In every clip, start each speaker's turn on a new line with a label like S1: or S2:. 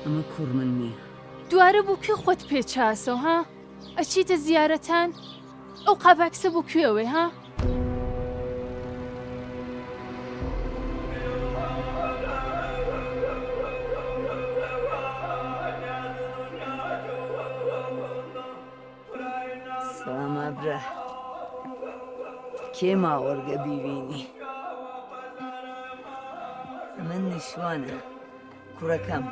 S1: ئەمە کوڕ من نییە.
S2: دوارە بۆ کوێ خۆت پێچاسەوە ها؟ ئەچیتە زیارەتان؟ ئەو قاپاکسە بۆ کوێوێ ها؟
S1: سەڵام ئابرا، کێ ماوەڕگە بیبینی؟ ئەمە نیشوانە کوڕەکەم.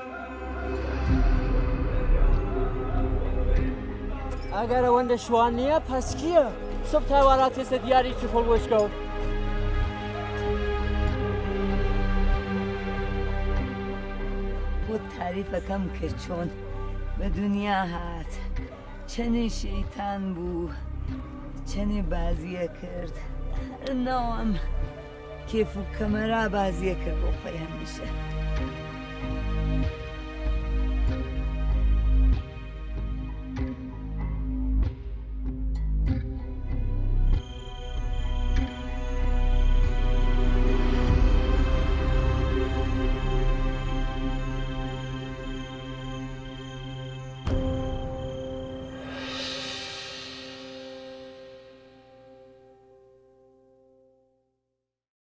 S3: ئەگەر ئەوەندە شوان نییە پس کییە؟ سب تاوانات هێستا دیاریی پڵوەشکەوت.
S1: بۆ تاریفەکەم کرد چۆن بە دنیا هات، چەنێ شەیتان بوو، چەنێ بازیە کرد، ناوام کێف و کەمەرا بازیە کرد بۆ خۆی هەمیشە.